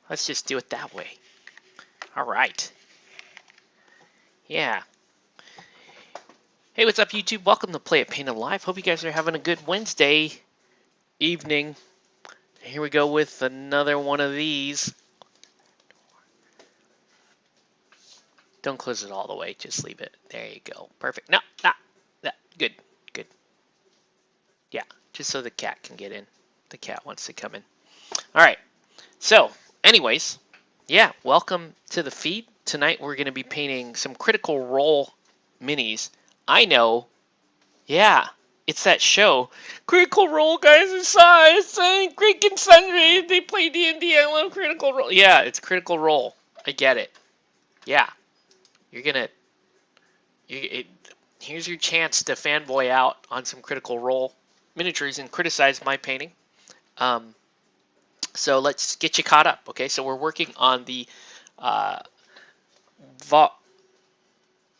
Let's just do it that way. All right. Yeah. Hey, what's up, YouTube? Welcome to Play It Painted Live. Hope you guys are having a good Wednesday evening. Here we go with another one of these. Don't close it all the way. Just leave it. There you go. Perfect. No, good, good. Yeah, just so the cat can get in. The cat wants to come in. All right. So, anyways, yeah, welcome to the feed. Tonight we're going to be painting some Critical Role minis. I know. Yeah, it's that show. Critical Role guys are saying Greek and Sundry. They play D&D. I love Critical Role. Yeah, it's Critical Role. I get it. Yeah, you're gonna. Here's your chance to fanboy out on some Critical Role miniatures and criticize my painting. So let's get you caught up. Okay, so we're working on the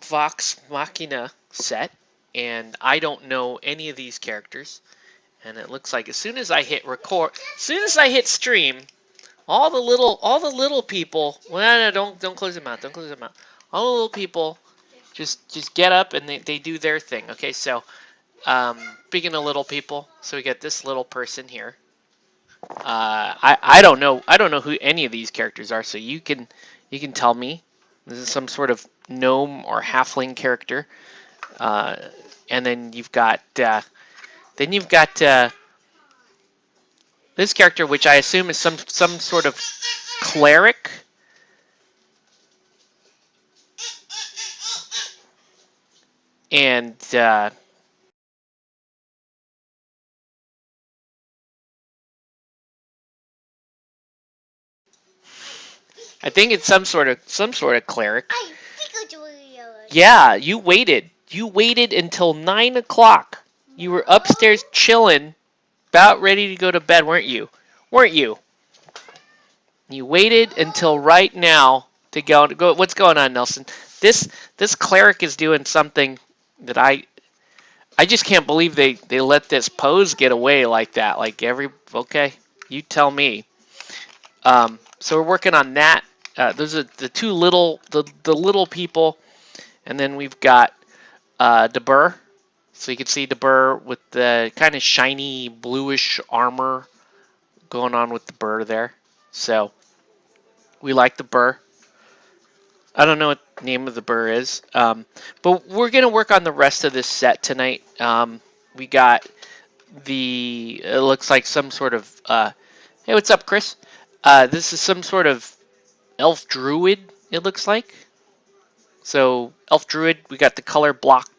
Vox Machina set, and I don't know any of these characters. And it looks like as soon as I hit record, as soon as I hit stream, all the little people. Well, no, don't close them out. Don't close them out. All the little people just get up and they do their thing. Okay, so speaking of little people, so we got this little person here. I don't know who any of these characters are, so you can tell me. This is some sort of gnome or halfling character, and then you've got this character, which I assume is some sort of cleric. And I think it's some sort of cleric. Yeah, you waited. You waited until 9 o'clock. You were upstairs chilling, about ready to go to bed, weren't you? Weren't you? You waited until right now to go. What's going on, Nelson? This cleric is doing something that I just can't believe they let this pose get away like that. Like okay, you tell me. So we're working on that. Those are the two little little people, and then we've got DeBurr. So you can see DeBurr with the kind of shiny bluish armor going on with the burr there. So we like the burr. I don't know what the name of the burr is, but we're gonna work on the rest of this set tonight. We got it looks like some sort of hey, what's up, Chris? This is some sort of elf druid, it looks like. So elf druid, we got the color block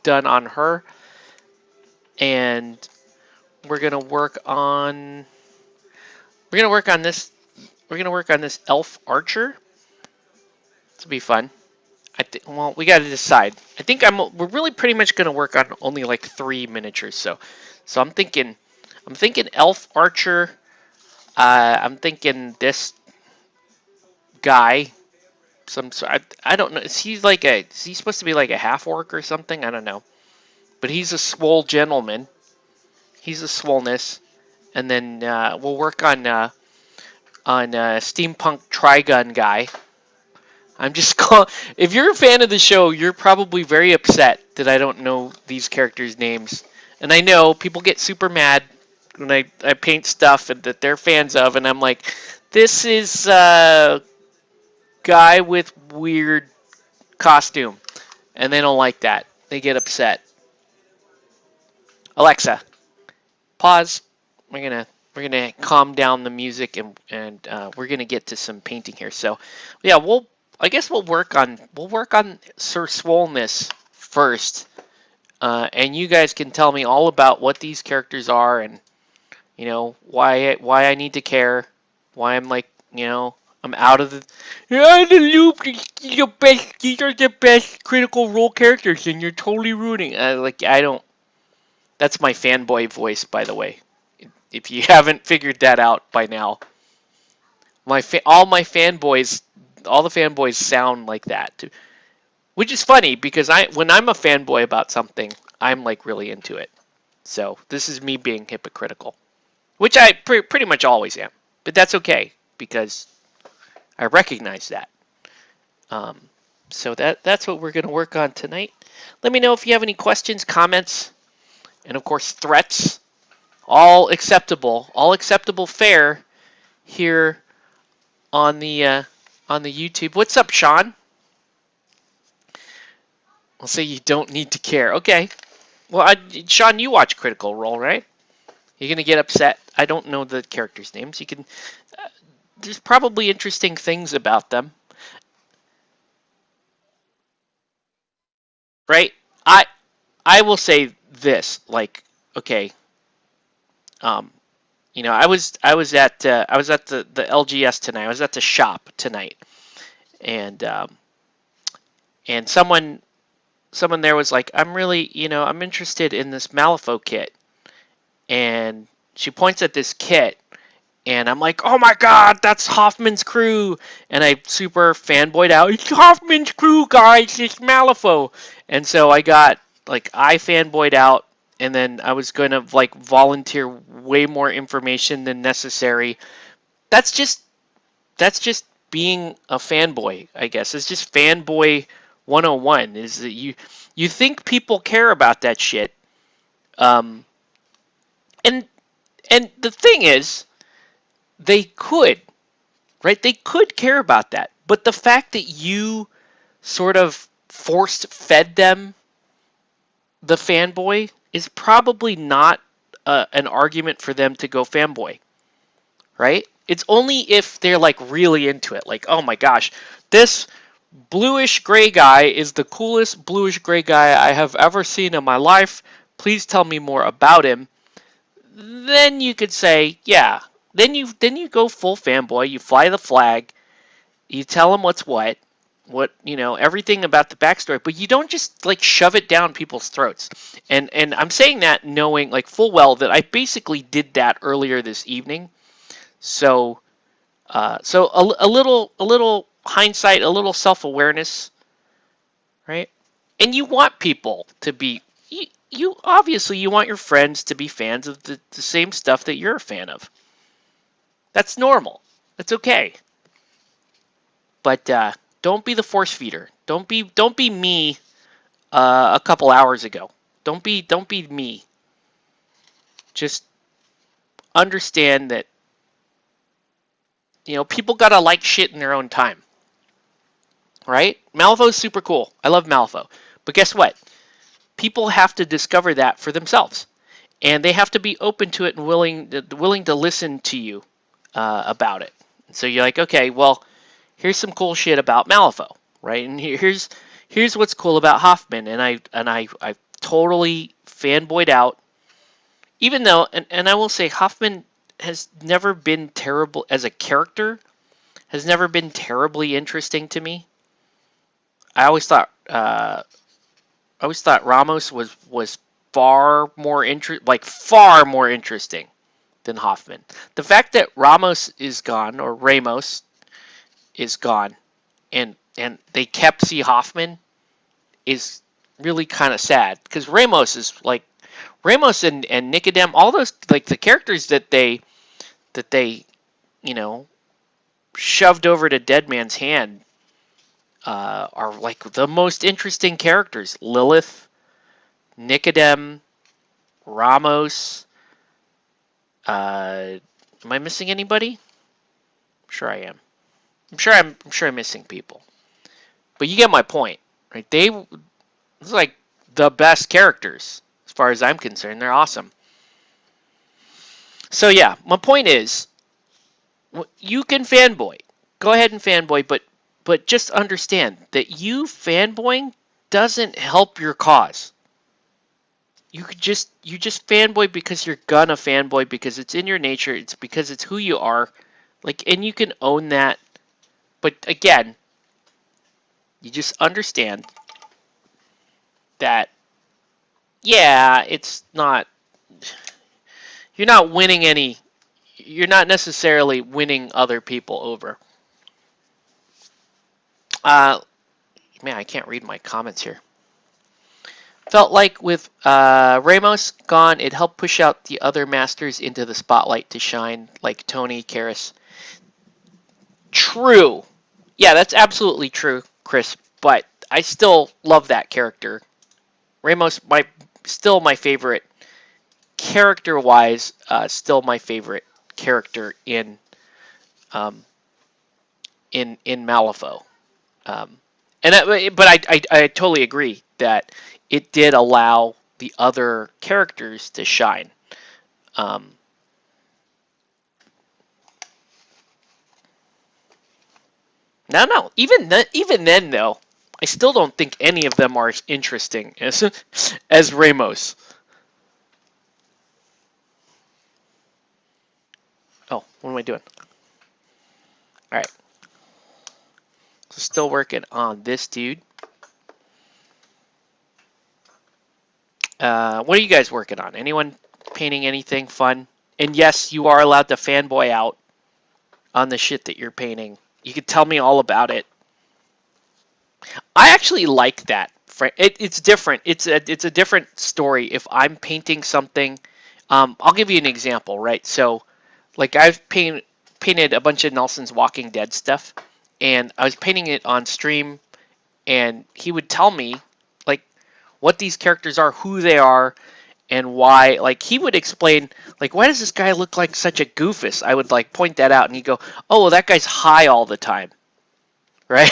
done on her, and we're gonna work on this. We're gonna work on this elf archer. This will be fun. Well, we got to decide. I think we're really pretty much gonna work on only like 3 miniatures. So I'm thinking elf archer. I'm thinking this guy. I don't know. Is he supposed to be like a half orc or something? I don't know. But he's a swole gentleman. He's a swollenness. And then we'll work on steampunk trigun guy. I'm just if you're a fan of the show, you're probably very upset that I don't know these characters' names. And I know people get super mad when I paint stuff that they're fans of, and I'm like, this is a guy with weird costume, and they don't like that. They get upset. Alexa, pause. We're gonna calm down the music, and we're gonna get to some painting here. So yeah, I guess we'll work on Sir Swollenness first, and you guys can tell me all about what these characters are, and why I need to care, why I'm like I'm out of the loop. These are the best Critical Role characters, and you're totally ruining. I don't. That's my fanboy voice, by the way. If you haven't figured that out by now, all the fanboys sound like that, too. Which is funny because when I'm a fanboy about something, I'm like really into it. So this is me being hypocritical, which I pretty much always am. But that's okay because I recognize that. So that's what we're going to work on tonight. Let me know if you have any questions, comments, and of course threats. All acceptable fare here on the YouTube. What's up, Sean? I'll say you don't need to care. Okay. Well, Sean, you watch Critical Role, right? You're gonna get upset. I don't know the characters' names. You can. There's probably interesting things about them, right? I will say this. Like, okay. Um, I was at the LGS tonight. I was at the shop tonight, and someone there was like, I'm interested in this Malifaux kit, and she points at this kit, and I'm like, oh my god, that's Hoffman's crew, and I super fanboyed out. It's Hoffman's crew, guys. It's Malifaux, and so I fanboyed out, and then I was going to like volunteer way more information than necessary. That's just being a fanboy, I guess. It's just fanboy 101. Is that you think people care about that shit, um, and the thing is, they could, right? They could care about that, but the fact that you sort of forced fed them the fanboy is probably not an argument for them to go fanboy, right? It's only if they're like really into it, like, oh my gosh, this bluish gray guy is the coolest bluish gray guy I have ever seen in my life. Please tell me more about him. Then you could say, yeah. Then you go full fanboy. You fly the flag. You tell them what's what, everything about the backstory. But you don't just like shove it down people's throats. And I'm saying that knowing like full well that I basically did that earlier this evening. So a little hindsight, a little self-awareness, right? And you want people to be, you obviously you want your friends to be fans of the same stuff that you're a fan of. That's normal. That's okay. But don't be the force feeder. Don't be me a couple hours ago. Don't be me. Just understand that people gotta like shit in their own time. Right? Malifaux's super cool. I love Malifaux. But guess what? People have to discover that for themselves. And they have to be open to it and willing to listen to you about it. So you're like, okay, well, here's some cool shit about Malifaux, right? And here's what's cool about Hoffman. And I totally fanboyed out. Even though, and I will say, Hoffman has never been terrible as a character, has never been terribly interesting to me. I always thought Ramos was far more interesting than Hoffman. The fact that Ramos is gone, or Ramos is gone, and they kept C. Hoffman is really kind of sad, because Ramos and Nicodem, all those like the characters that they shoved over to Dead Man's Hand are like the most interesting characters. Lilith, Nicodem, Ramos. Am I missing anybody? I'm sure I am. I'm sure I'm missing people. But you get my point, right? It's like the best characters as far as I'm concerned. They're awesome. So yeah, my point is, you can fanboy. Go ahead and fanboy, but just understand that you fanboying doesn't help your cause. You just fanboy because you're gonna fanboy, because it's in your nature. It's because it's who you are. Like, and you can own that. But again, you just understand that, yeah, it's not. You're not winning any. You're not necessarily winning other people over. Man, I can't read my comments here. Felt like with Ramos gone, it helped push out the other masters into the spotlight to shine, like Tony, Karras. True. Yeah, that's absolutely true, Chris. But I still love that character. Ramos, still my favorite character-wise. Still my favorite character um, in Malifaux. Um, but I totally agree that it did allow the other characters to shine. Um, no, even then though, I still don't think any of them are as interesting as Ramos. Oh, what am I doing? All right, so still working on this dude. What are you guys working on? Anyone painting anything fun? And yes, you are allowed to fanboy out on the shit that you're painting. You can tell me all about it. I actually like that. It's different. It's a different story. If I'm painting something, I'll give you an example, right? So, like I've painted a bunch of Nelson's Walking Dead stuff, and I was painting it on stream, and he would tell me like what these characters are, who they are, and why. Like he would explain like why does this guy look like such a goofus? I would like point that out, and he'd go, "Oh, well, that guy's high all the time." Right?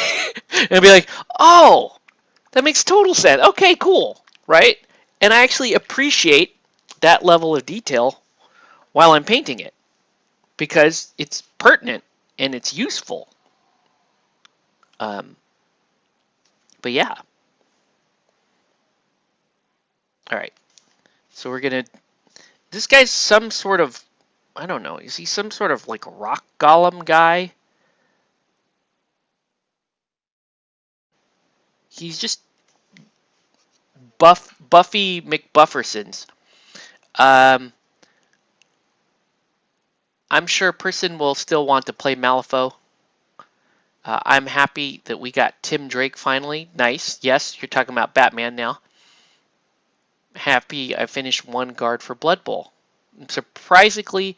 And I'd be like, "Oh, that makes total sense. Okay, cool." Right? And I actually appreciate that level of detail while I'm painting it because it's pertinent and it's useful. Um, but yeah. All right. So we're gonna. This guy's some sort of. I don't know. Is he some sort of like rock golem guy? He's just Buffy McBuffersons. Um, I'm sure a person will still want to play Malifaux. I'm happy that we got Tim Drake finally. Nice. Yes, you're talking about Batman now. Happy I finished one guard for Blood Bowl. I'm surprisingly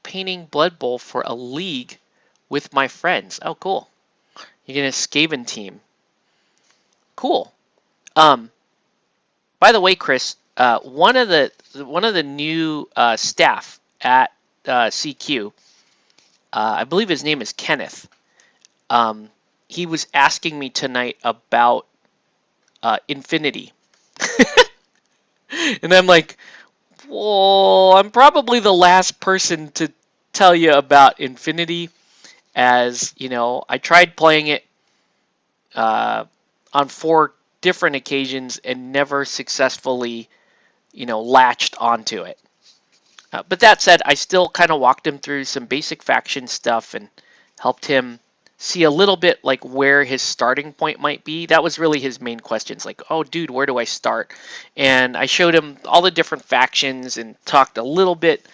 painting Blood Bowl for a league with my friends. Oh, cool. You're gonna Skaven team. Cool. Um, by the way, Chris, one of the new staff at CQ, I believe his name is Kenneth. He was asking me tonight about Infinity, and I'm like, well, I'm probably the last person to tell you about Infinity, as you know, I tried playing it uh, on 4 different occasions and never successfully, latched onto it. But that said, I still kind of walked him through some basic faction stuff and helped him see a little bit like where his starting point might be. That was really his main questions, like, oh, dude, where do I start? And I showed him all the different factions and talked a little bit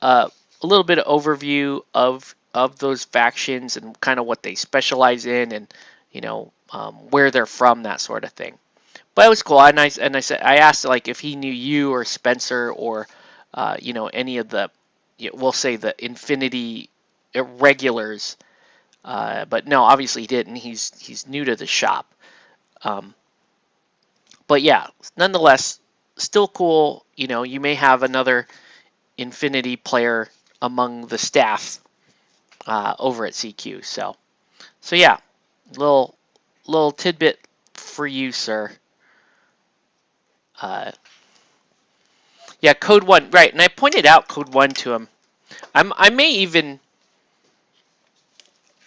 of overview of those factions and kind of what they specialize in and where they're from, that sort of thing. But it was cool. I asked like if he knew you or Spencer or any of the, we'll say the Infinity irregulars. But no, obviously he didn't. He's new to the shop. Um, but yeah, nonetheless, still cool. You may have another Infinity player among the staff over at CQ. So yeah, little tidbit for you, sir. Uh, yeah, Code 1, right, and I pointed out Code 1 to him. I may even,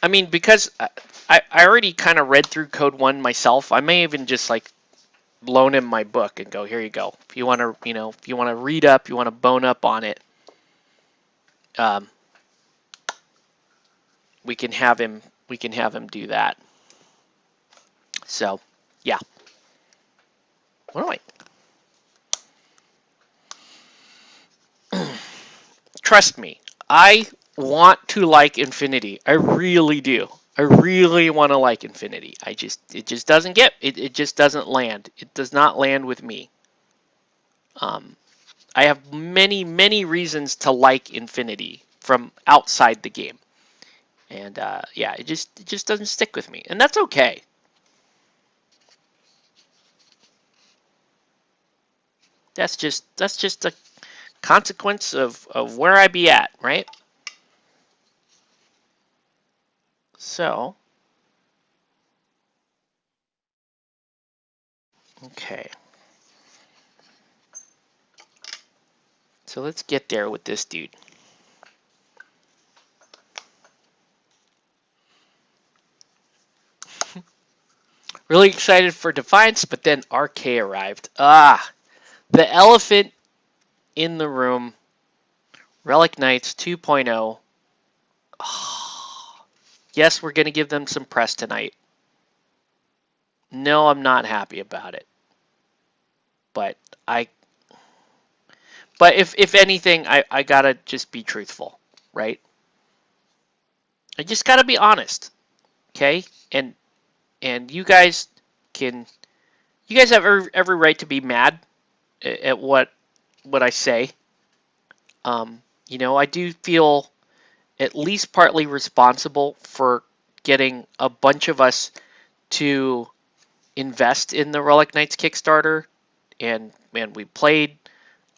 I mean, because I already kind of read through Code 1 myself, I may even just like loan him my book and go, here you go. If you want to, if you want to read up, you want to bone up on it, um, we can have him do that. So, yeah. What am I? Trust me, I want to like Infinity. I really do. I really want to like Infinity. It just doesn't it just doesn't land. It does not land with me. Um, I have many reasons to like Infinity from outside the game. And yeah, it just doesn't stick with me, and that's okay. That's just a consequence of where I be at, right? So, okay. So let's get there with this dude. Really excited for Defiance, but then RK arrived. Ah, the elephant in the room. Relic Knights 2.0. Oh, yes, we're going to give them some press tonight. No, I'm not happy about it. But I but if anything, I gotta just be truthful, right? I just gotta be honest, okay? And can you guys have every right to be mad at what I say. I do feel at least partly responsible for getting a bunch of us to invest in the Relic Knights Kickstarter, and man, we played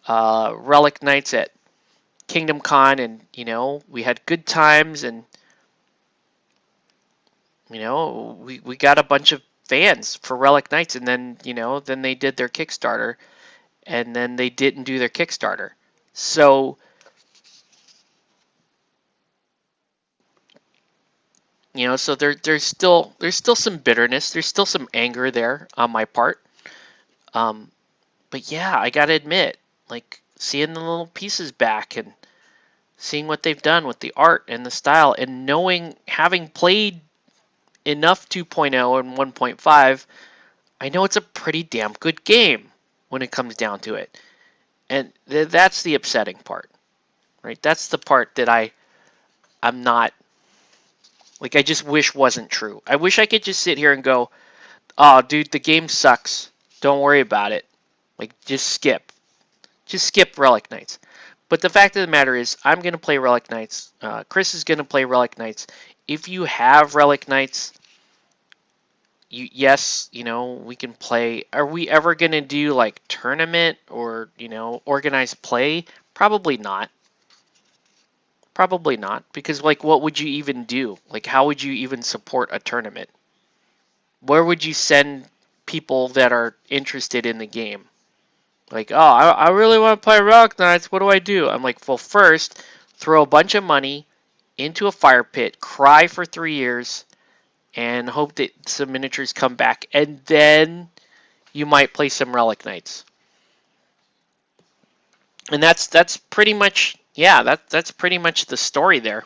Relic Knights at Kingdom Con, and we had good times, and we got a bunch of fans for Relic Knights, and then they did their Kickstarter, and then they didn't do their Kickstarter. So so there's still some bitterness, there's still some anger there on my part. Um, but yeah, I gotta admit, like seeing the little pieces back and seeing what they've done with the art and the style, and knowing, having played enough 2.0 and 1.5, I know it's a pretty damn good game when it comes down to it. And that's the upsetting part, right? That's the part that I'm not, like, I just wish wasn't true. I wish I could just sit here and go, "Oh, dude, the game sucks. Don't worry about it. Like, just skip. Just skip Relic Knights." But the fact of the matter is, I'm going to play Relic Knights. Chris is going to play Relic Knights. If you have Relic Knights, yes, we can play. Are we ever going to do like tournament or, organized play? Probably not. Probably not. Because, like, what would you even do? Like, how would you even support a tournament? Where would you send people that are interested in the game? Like, oh, I really want to play Relic Knights. What do I do? I'm like, well, first, throw a bunch of money into a fire pit, cry for 3 years, and hope that some miniatures come back, and then you might play some Relic Knights. And that's pretty much, yeah, that's pretty much the story there.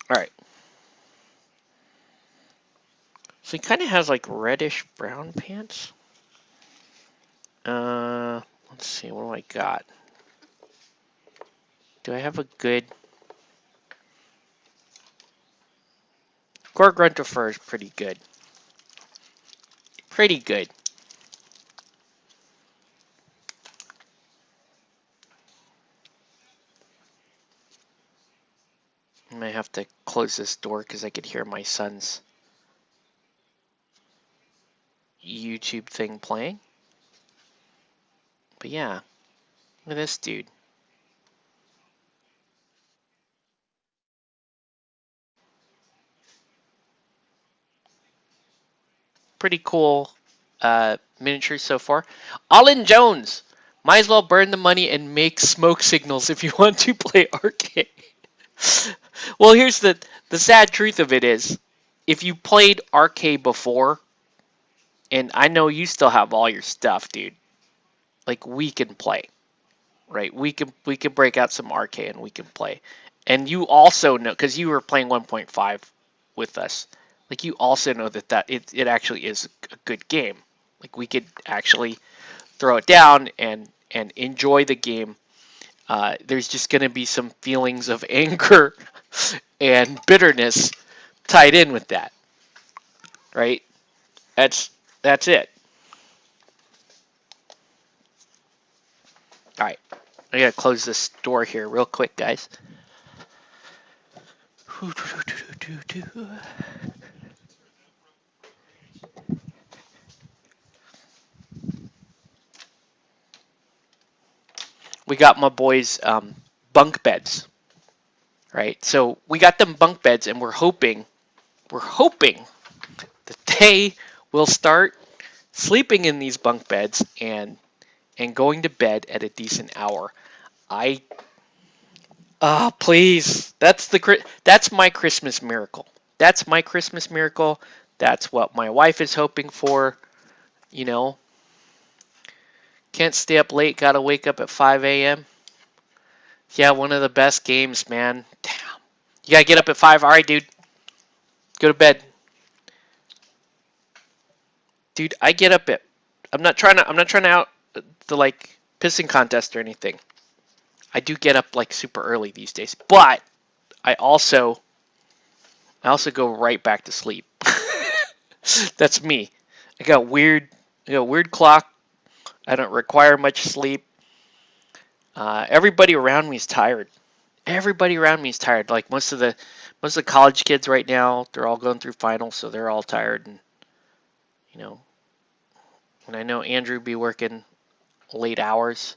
All right. So he kind of has like reddish brown pants. Let's see, what do I got? Do I have a good... Gore Grunter fur is pretty good. Pretty good. I might have to close this door because I could hear my son's YouTube thing playing. But yeah, look at this dude. Pretty cool miniature so far. Alin Jones! Might as well burn the money and make smoke signals if you want to play arcade. Well, here's the sad truth of it is, if you played arcade before, and I know you still have all your stuff, dude, like, we can play, right? We can break out some arcade and we can play. And you also know, because you were playing 1.5 with us, like, you also know that it actually is a good game. Like, we could actually throw it down and enjoy the game. There's just going to be some feelings of anger and bitterness tied in with that, right? That's it. All right. I gotta close this door here real quick, guys. We got my boys bunk beds, right? So we got them bunk beds, and we're hoping that they will start sleeping in these bunk beds and going to bed at a decent hour. Please, that's my Christmas miracle. That's my Christmas miracle. That's what my wife is hoping for. You know, can't stay up late. Gotta wake up at 5 a.m. Yeah, one of the best games, man. Damn. You gotta get up at 5. All right, dude. Go to bed. Dude, I get up at. I'm not trying to out the like pissing contest or anything. I do get up like super early these days, but I also go right back to sleep. That's me. I got weird clock. I don't require much sleep. Everybody around me is tired. Everybody around me is tired. Like most of the college kids right now, they're all going through finals, so they're all tired. And you know, and I know Andrew be working late hours.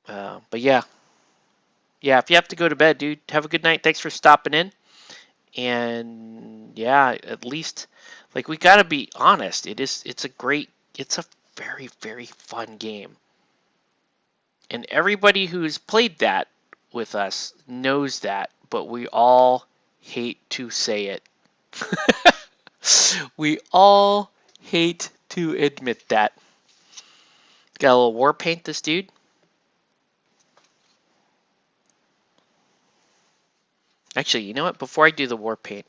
But yeah, if you have to go to bed, dude, have a good night. Thanks for stopping in. And yeah, at least like we gotta be honest. It's a very, very fun game. And everybody who's played that with us knows that, but we all hate to say it. We all hate to admit that. Got a little war paint, this dude. Actually, you know what? Before I do the war paint,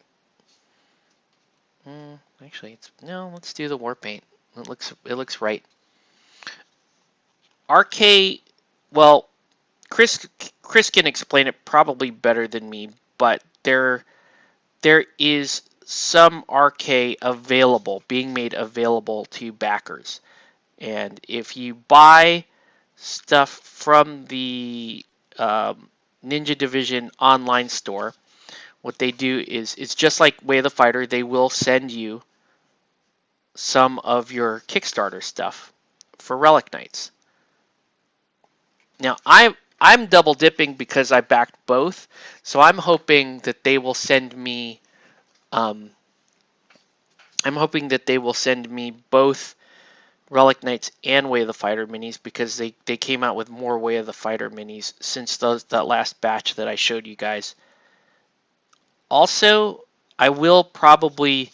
let's do the war paint. It looks right. RK, well, Chris can explain it probably better than me, but there is some RK being made available to backers. And if you buy stuff from the Ninja Division online store, what they do is it's just like Way of the Fighter. They will send you some of your Kickstarter stuff for Relic Knights. Now I'm double dipping because I backed both, so I'm hoping that they will send me. I'm hoping that they will send me both Relic Knights and Way of the Fighter minis, because they came out with more Way of the Fighter minis since that last batch that I showed you guys. Also, I probably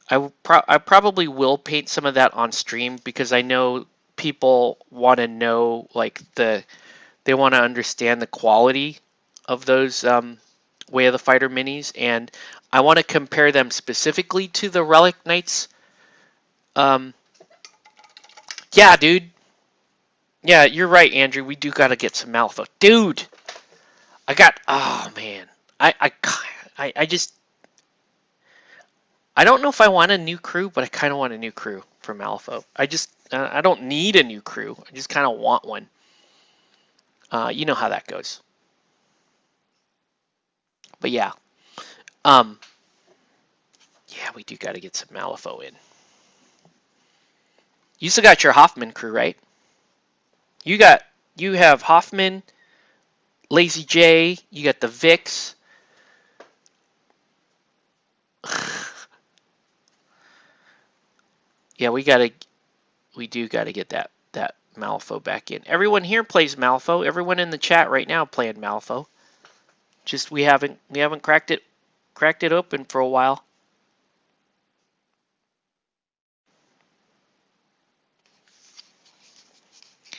will paint some of that on stream, because I know people want to know, like, they want to understand the quality of those Way of the Fighter minis, and I want to compare them specifically to the Relic Knights. Yeah, dude. Yeah, you're right, Andrew. We do got to get some Malifaux. Dude! Oh, man. I just... I don't know if I want a new crew, but I kind of want a new crew for Malifaux. I don't need a new crew. I just kind of want one. You know how that goes. But yeah. Yeah, we do got to get some Malifaux in. You still got your Hoffman crew, right? You have Hoffman, Lazy J, you got the Vix. Yeah, we do gotta get that Malifaux back in. Everyone here plays Malifaux. Everyone in the chat right now playing Malifaux. Just we haven't cracked it open for a while.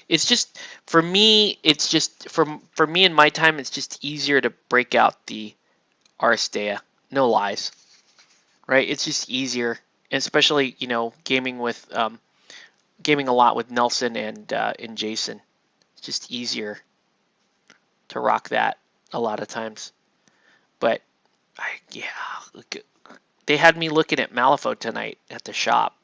It's just for me. It's just for me in my time. It's just easier to break out the Aristea. No lies, right? It's just easier, and especially gaming a lot with Nelson and Jason. It's just easier to rock that a lot of times. But they had me looking at Malifaux tonight at the shop.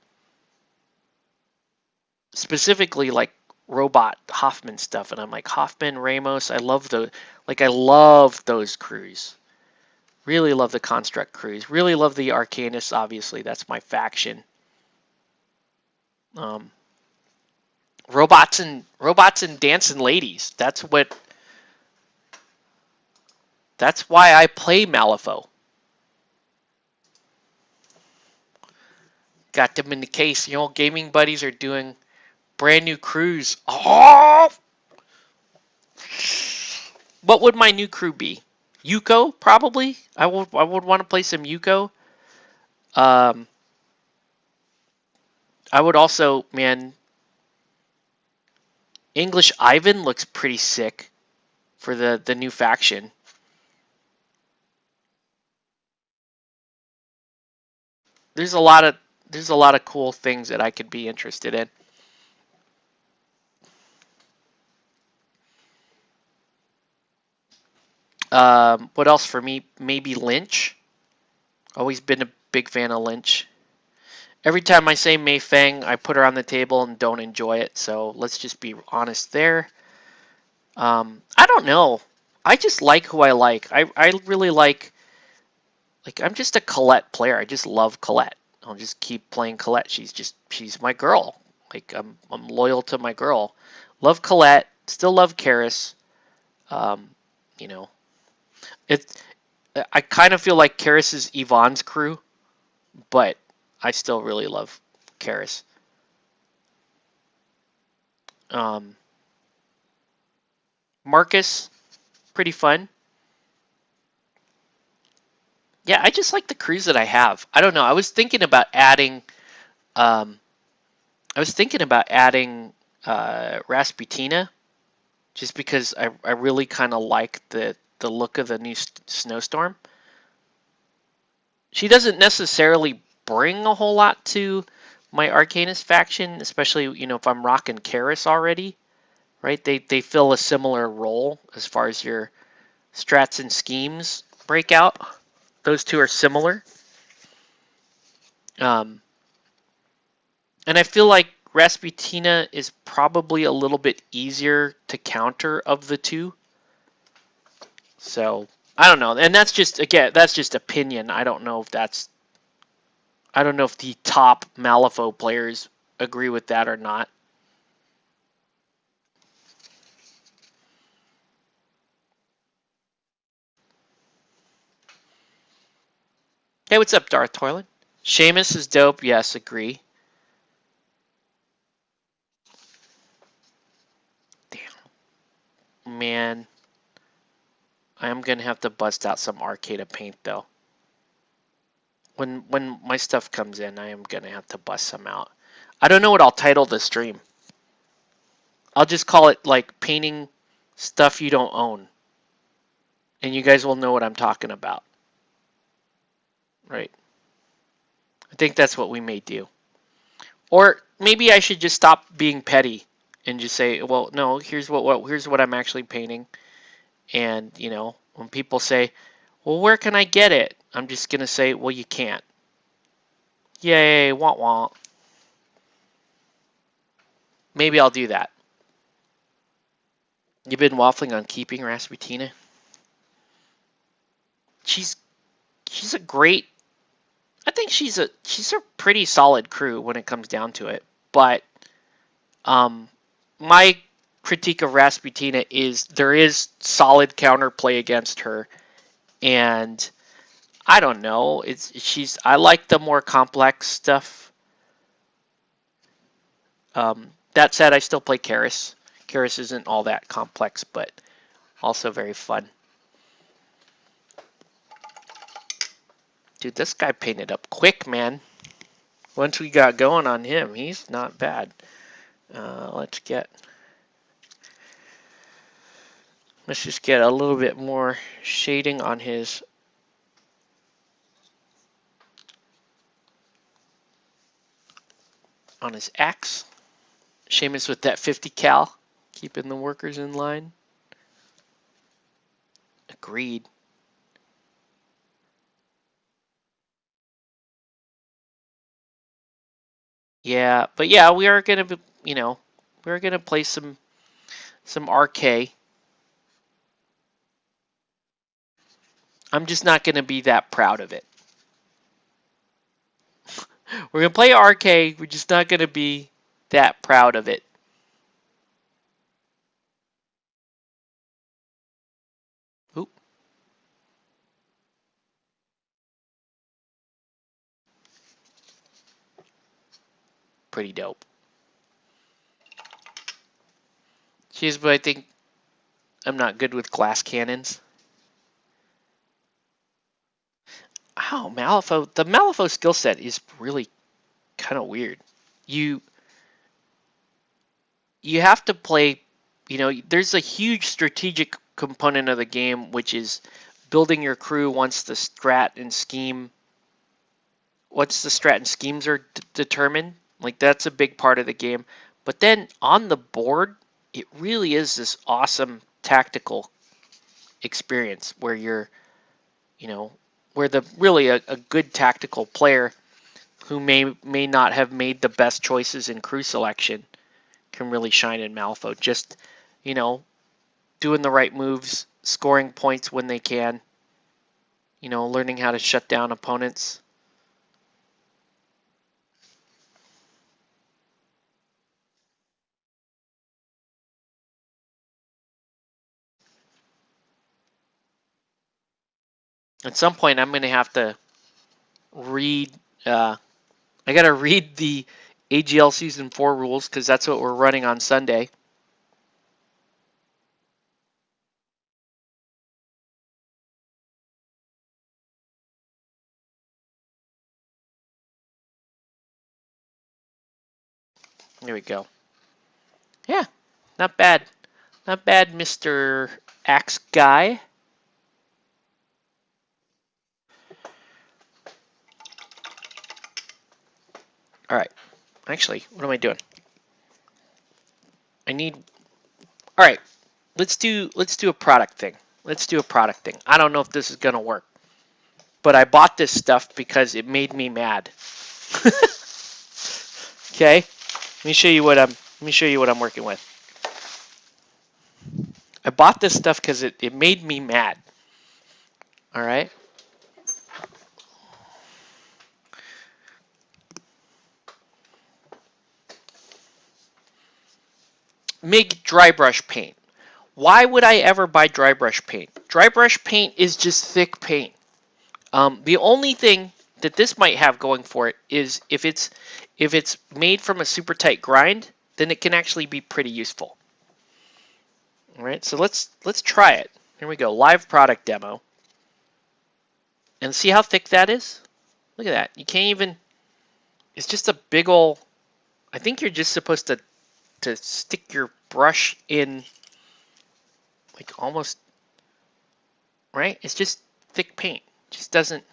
Specifically, like robot Hoffman stuff, and I'm like, Hoffman, Ramos, I love I love those crews. Really love the Construct crews. Really love the Arcanists, obviously. That's my faction. Um, robots and dancing ladies. That's why I play Malifaux. Got them in the case. You know, gaming buddies are doing brand new crews. Oh! What would my new crew be? Yuko, probably. I would want to play some Yuko. I would also, man, English Ivan looks pretty sick for the new faction. There's a lot of cool things that I could be interested in. What else for me? Maybe Lynch. Always been a big fan of Lynch. Every time I say Mei Feng, I put her on the table and don't enjoy it. So let's just be honest there. I don't know. I just like who I like. I really like I'm just a Colette player. I just love Colette. I'll just keep playing Colette. She's my girl. I'm loyal to my girl. Love Colette. Still love Karis. Um, you know, it. I kind of feel like Karis is Yvonne's crew, but I still really love Karis. Um, Marcus, pretty fun. Yeah, I just like the crews that I have. I don't know. I was thinking about adding. Um, I was thinking about adding Rasputina, just because I really kind of like the look of the new Snowstorm. She doesn't necessarily bring a whole lot to my Arcanist faction, especially if I'm rocking Karis already, right? They fill a similar role as far as your strats and schemes break out. Those two are similar. Um, and I feel like Rasputina is probably a little bit easier to counter of the two. So I don't know, and that's just opinion. I don't know if the top Malifaux players agree with that or not. Hey, what's up, Darth Toyland? Seamus is dope. Yes, agree. Damn, man, I am gonna have to bust out some Arcada paint though. When my stuff comes in, I am gonna have to bust some out. I don't know what I'll title the stream. I'll just call it like painting stuff you don't own, and you guys will know what I'm talking about, right? I think that's what we may do. Or maybe I should just stop being petty and just say, well, no, here's what I'm actually painting. And, when people say, well, where can I get it? I'm just going to say, well, you can't. Yay, wah wah. Maybe I'll do that. You've been waffling on keeping Rasputina? She's a great, I think she's a pretty solid crew when it comes down to it. But my critique of Rasputina is there is solid counterplay against her, and I don't know. I like the more complex stuff. That said, I still play Karis. Karis isn't all that complex, but also very fun. Dude, this guy painted up quick, man. Once we got going on him, he's not bad. Let's just get a little bit more shading on his axe. Seamus with that 50 cal, keeping the workers in line. Agreed. Yeah, but yeah, we are gonna be, We're gonna play some RK. I'm just not gonna be that proud of it. We're gonna play RK. We're just not gonna be that proud of it. Oop. Pretty dope. Jeez, but I think I'm not good with glass cannons. Wow, Malifaux. The Malifaux skill set is really kind of weird. You have to play, there's a huge strategic component of the game, which is building your crew once the strat and schemes are determined. Like, that's a big part of the game. But then on the board, it really is this awesome tactical experience where you're, where the really a good tactical player who may not have made the best choices in crew selection can really shine in Malifaux. Just, doing the right moves, scoring points when they can, learning how to shut down opponents. At some point, I'm going to have to read, I got to read the AGL Season 4 rules because that's what we're running on Sunday. There we go. Yeah, not bad. Not bad, Mr. Axe Guy. All right. Actually, what am I doing? I need. All right. Let's do a product thing. Let's do a product thing. I don't know if this is gonna work, but I bought this stuff because it made me mad. Okay. Let me show you what I'm working with. I bought this stuff because it made me mad. All right. MIG dry brush paint. Why would I ever buy dry brush paint? Dry brush paint is just thick paint. The only thing that this might have going for it is if it's made from a super tight grind, then it can actually be pretty useful. All right, so let's try it. Here we go, live product demo. And see how thick that is? Look at that. You can't even, it's just a big ol', I think you're just supposed to stick your brush in like almost, right? It's just thick paint. It just doesn't.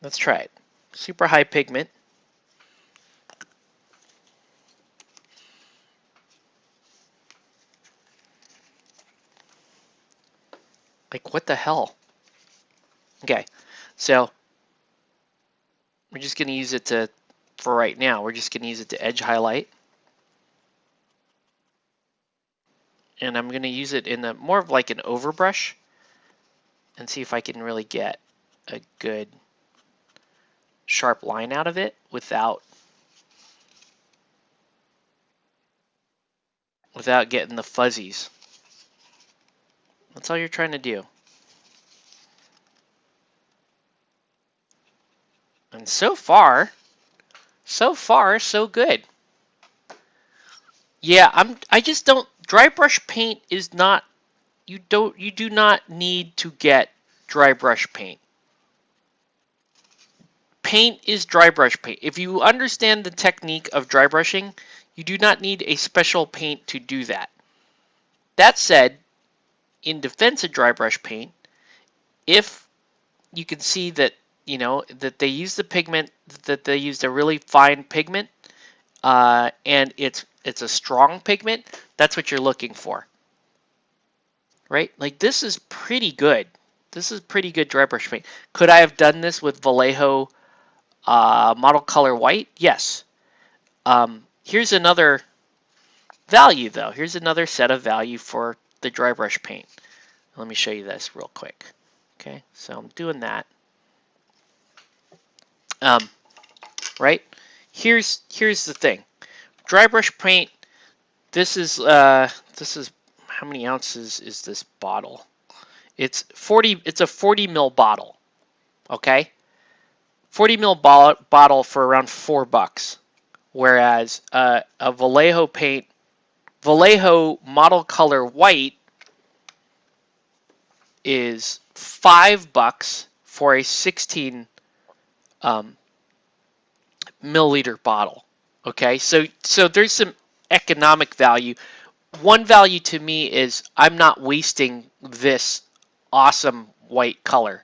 Let's try it. Super high pigment. Like, what the hell? Okay, so we're just going to use it for right now, we're just going to use it to edge highlight. And I'm going to use it in more of like an overbrush and see if I can really get a good sharp line out of it without getting the fuzzies. That's all you're trying to do. And so far, so good. Yeah, I just don't, dry brush paint is not, you do not need to get dry brush paint. Paint is dry brush paint. If you understand the technique of dry brushing, you do not need a special paint to do that. That said, in defense of dry brush paint, if you can see that, that they use the pigment, that they used a really fine pigment, and it's a strong pigment, that's what you're looking for. Right? Like, this is pretty good. This is pretty good dry brush paint. Could I have done this with Vallejo Model color white, yes. Here's another value though. Here's another set of value for the dry brush paint. Let me show you this real quick. Okay, so I'm doing that. Right? Here's the thing. Dry brush paint. This is how many ounces is this bottle? It's 40. It's a 40 ml bottle. Okay, 40 ml bottle for around $4. Whereas a Vallejo paint, Vallejo model color white is $5 for a 16 milliliter bottle. Okay, so there's some economic value. One value to me is I'm not wasting this awesome white color.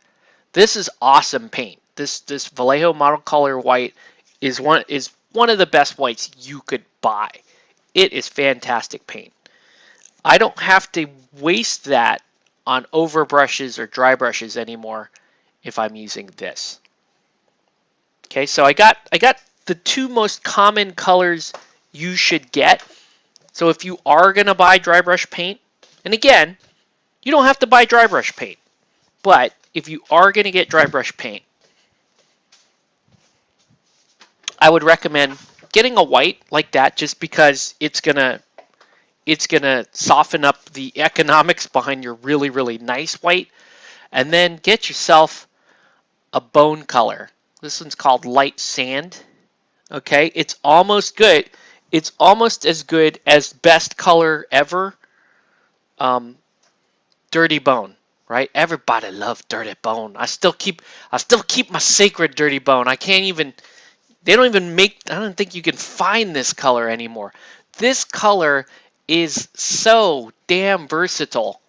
This is awesome paint. This Vallejo model color white is one of the best whites you could buy. It is fantastic paint. I don't have to waste that on overbrushes or dry brushes anymore if I'm using this. Okay, so I got the two most common colors you should get. So if you are going to buy dry brush paint, and again, you don't have to buy dry brush paint, but if you are going to get dry brush paint, I would recommend getting a white like that just because it's going to soften up the economics behind your really, really nice white. And then get yourself a bone color. This one's called light sand. Okay, it's almost good. It's almost as good as best color ever, dirty bone. Right? Everybody loves dirty bone. I still keep my sacred dirty bone. I can't even. They don't even make. I don't think you can find this color anymore. This color is so damn versatile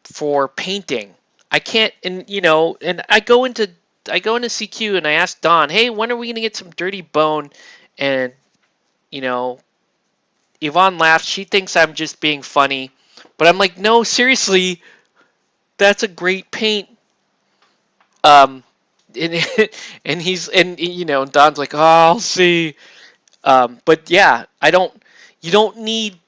for painting. I can't, and I go into CQ and I ask Don, hey, when are we gonna get some dirty bone? And Yvonne laughs. She thinks I'm just being funny, but I'm like, no, seriously, that's a great paint. And Don's like, oh, I'll see. But yeah, you don't need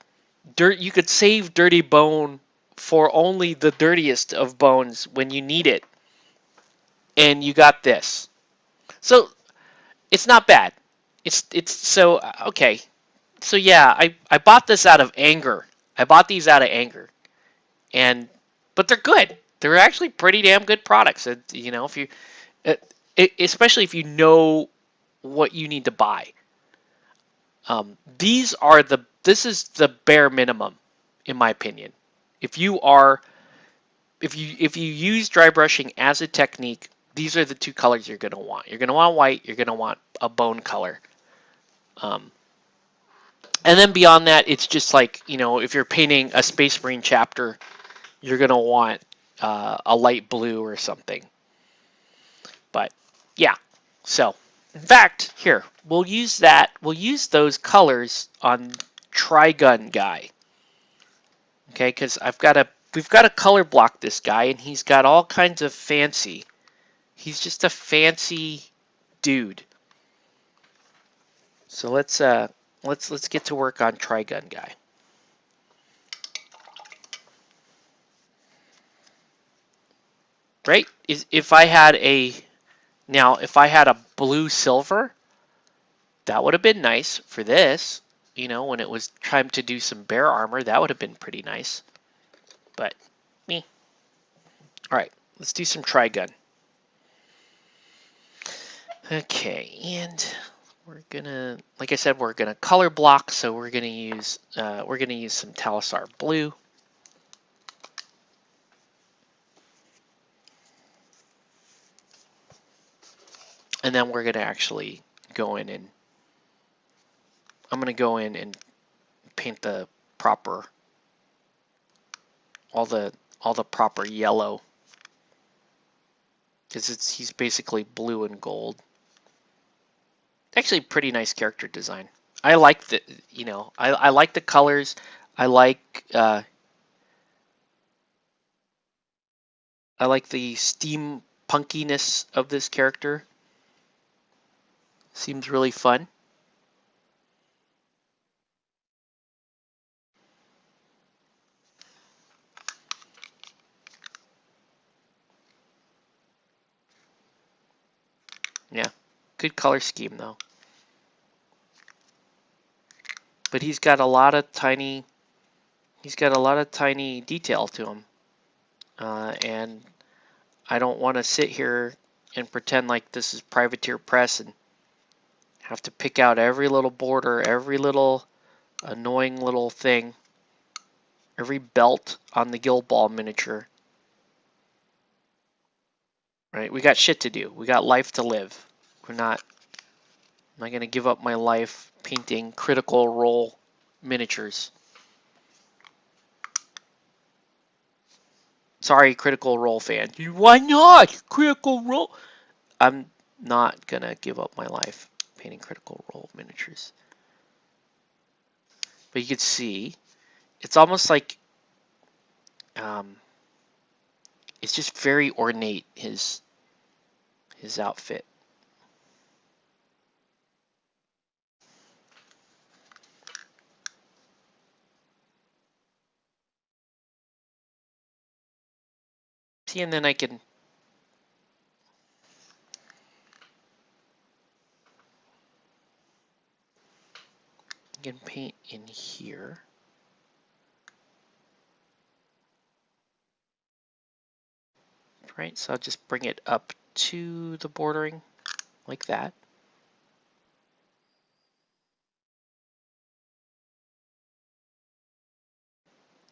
dirt. You could save dirty bone for only the dirtiest of bones when you need it. And you got this. So it's not bad. It's so okay. So yeah, I bought this out of anger. I bought these out of anger. But they're good. They're actually pretty damn good products. If you especially if you know what you need to buy. This is the bare minimum, in my opinion. If you use dry brushing as a technique, these are the two colors you're going to want. You're going to want white. You're going to want a bone color. And then beyond that, it's just like, if you're painting a Space Marine chapter, you're going to want a light blue or something. But yeah, so in fact, here, we'll use those colors on Trigun guy. Okay, because we've got to color block this guy, and he's got all kinds of fancy. He's just a fancy dude. So let's get to work on Trigun guy. Right? If I had a blue silver, that would have been nice for this. When it was time to do some bear armor, that would have been pretty nice. But me. All right, let's do some Trigun. Okay, and we're gonna, like I said, we're gonna color block. So we're gonna use some Talisar blue. And then we're gonna actually go in and I'm gonna go in and paint the proper, all the proper yellow, because he's basically blue and gold. Actually, pretty nice character design. I like the I like the colors. I like the steampunkiness of this character. Seems really fun. Yeah, good color scheme though. But he's got a lot of tiny detail to him. And I don't want to sit here and pretend like this is Privateer Press and have to pick out every little border, every little annoying little thing, every belt on the Guild Ball miniature. Right? We got shit to do. We got life to live. I'm not going to give up my life painting Critical Role miniatures. Sorry, Critical Role fan. Why not? Critical Role. I'm not going to give up my life painting Critical Role miniatures. But you can see, it's almost like it's just very ornate, his outfit. See, and then I can paint in here. Right, so I'll just bring it up to the bordering like that.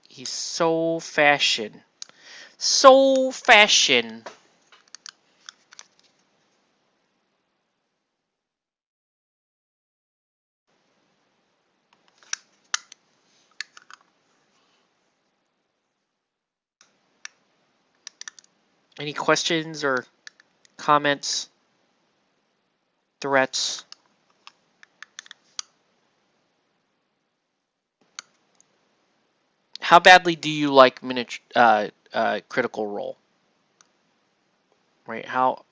He's so fashion. So fashion. Any questions or comments? Threats? How badly do you like Critical Role? Right? How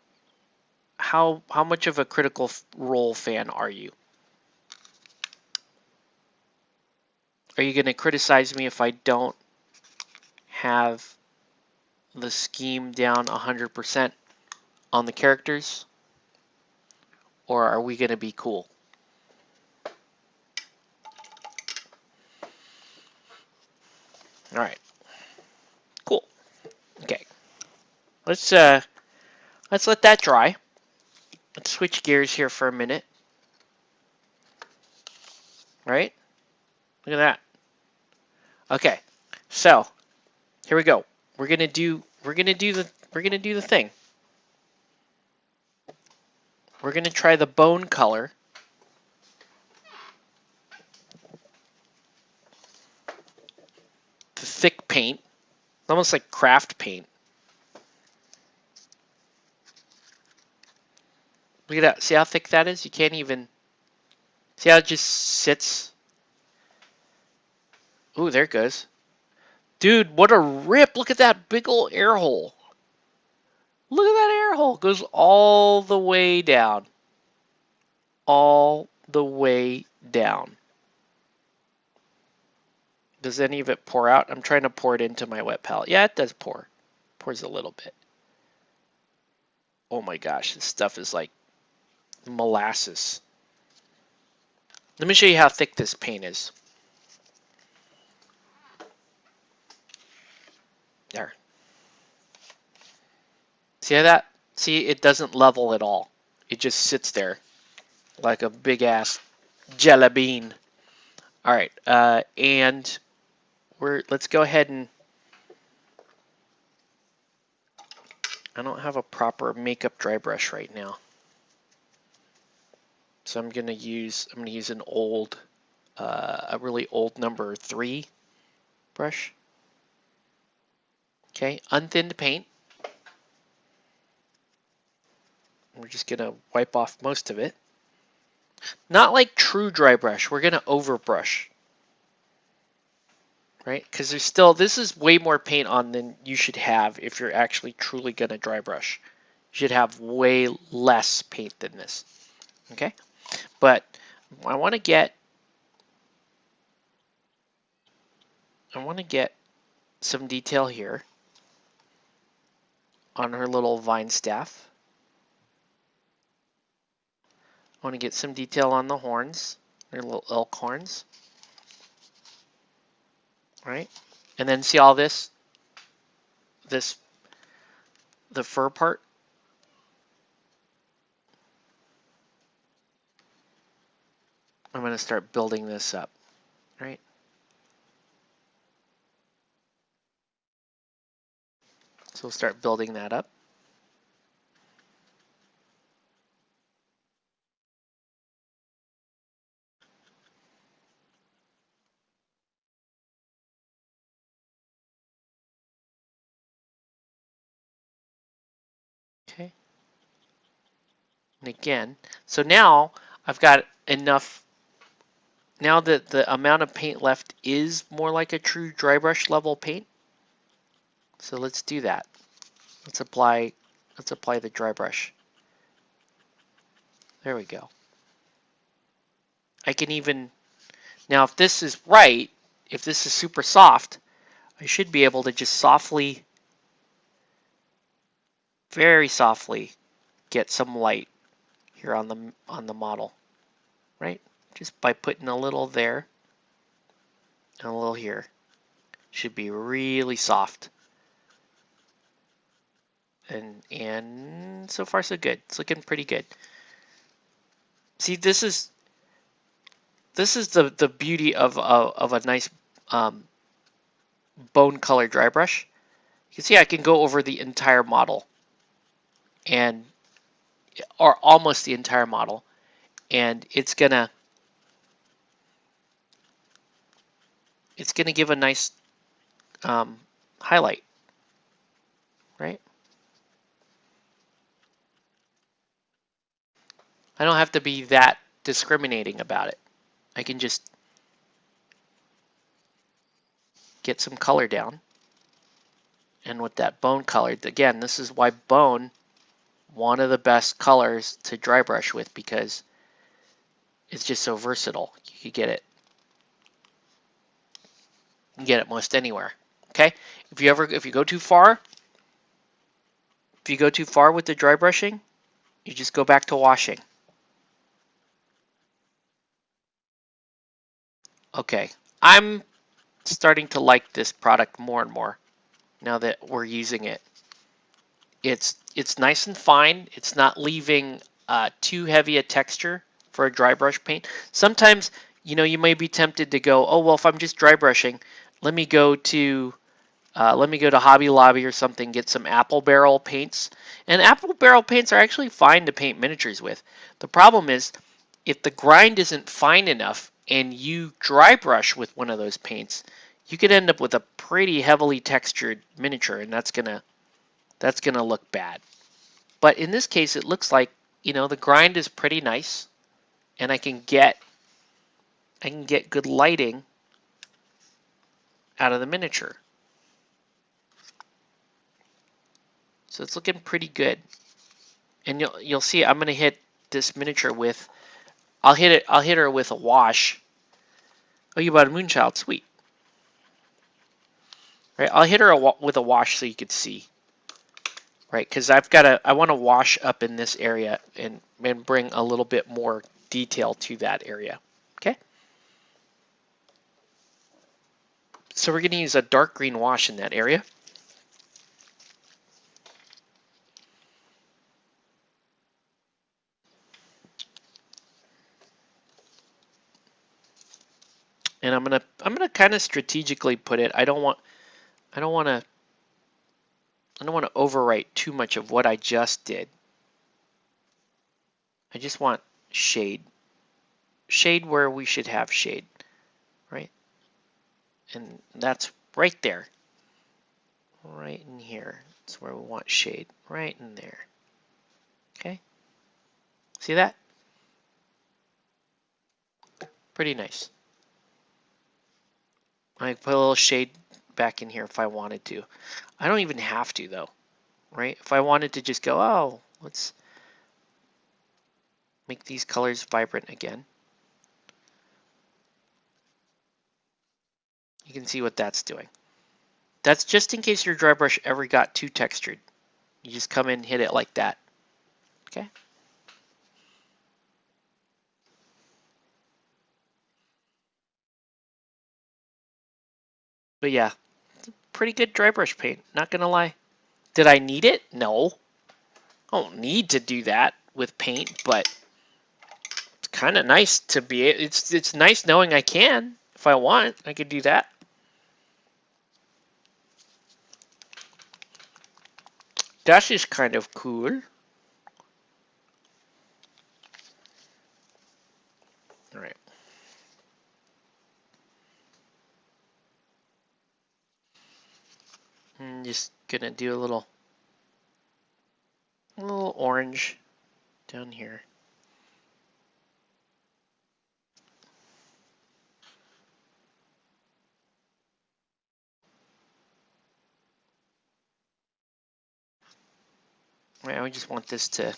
much of a Critical Role fan are you? Are you going to criticize me if I don't have the scheme down 100% on the characters? Or are we going to be cool? All right. Cool. Okay. Let's let that dry. Let's switch gears here for a minute. Right? Look at that. Okay. So, here we go. We're going to do the thing. We're going to try the bone color. The thick paint. Almost like craft paint. Look at that. See how thick that is? You can't even... See how it just sits? Ooh, there it goes. Dude, what a rip. Look at that big old air hole. Look at that air hole. It goes all the way down. All the way down. Does any of it pour out? I'm trying to pour it into my wet palette. Yeah, it does pour. Pours a little bit. Oh my gosh, this stuff is like molasses. Let me show you how thick this paint is. There. See that? See, it doesn't level at all. It just sits there like a big ass jelly bean. All right, and let's go ahead and I don't have a proper makeup dry brush right now, so I'm gonna use an old, a really old number 3 brush. Okay, unthinned paint. We're just gonna wipe off most of it. Not like true dry brush. We're gonna overbrush. Right? Because this is way more paint on than you should have if you're actually truly gonna dry brush. You should have way less paint than this. Okay? But I want to get some detail here on her little vine staff. I want to get some detail on the horns, her little elk horns. Right? And then see all this, the fur part? I'm going to start building this up, right? So we'll start building that up. Okay. And again, so now I've got enough. Now that the amount of paint left is more like a true dry brush level paint. So let's do that. Let's apply the dry brush. There we go. I can even, now if this is right, if this is super soft, I should be able to just softly, very softly, get some light here on the model, right? Just by putting a little there and a little here. Should be really soft. And so far so good. It's looking pretty good. See, this is the beauty of a nice bone color dry brush. You can see I can go over the entire model, or almost the entire model, and it's gonna give a nice highlight, right? I don't have to be that discriminating about it. I can just get some color down. And with that bone color, again, this is why bone, one of the best colors to dry brush with, because it's just so versatile. You can get it most anywhere. Okay? If you go too far, with the dry brushing, you just go back to washing. Okay, I'm starting to like this product more and more now that we're using it. It's nice and fine. It's not leaving too heavy a texture for a dry brush paint. Sometimes, you may be tempted to go, oh well, if I'm just dry brushing, let me go to Hobby Lobby or something, get some apple barrel paints. And apple barrel paints are actually fine to paint miniatures with. The problem is, if the grind isn't fine enough and you dry brush with one of those paints, you could end up with a pretty heavily textured miniature, and that's gonna look bad. But in this case, it looks like, the grind is pretty nice, and I can get good lighting out of the miniature. So it's looking pretty good. And you'll see I'm going to hit this miniature with, I'll hit her with a wash. Oh, you bought a Moonchild, sweet. Right, I'll hit her with a wash so you could see. Right, because I want to wash up in this area and bring a little bit more detail to that area. Okay. So we're going to use a dark green wash in that area. And I'm gonna kind of strategically put it. I don't want to overwrite too much of what I just did. I just want shade where we should have shade, right? And that's right there, right in here. That's where we want shade, right in there. Okay, see that? Pretty nice. I put a little shade back in here if I wanted to. I don't even have to though, right? If I wanted to just go, oh, let's Make these colors vibrant again. You can see what that's doing. That's just in case your dry brush ever got too textured. You just come in and hit it like that. Okay? But yeah, pretty good dry brush paint, not gonna lie. Did I need it? No. I don't need to do that with paint, but it's kind of nice to be. It's nice knowing I can. If I want, I could do that. That is kind of cool. All right. I'm just gonna do a little orange down here. Right, I just want this to, I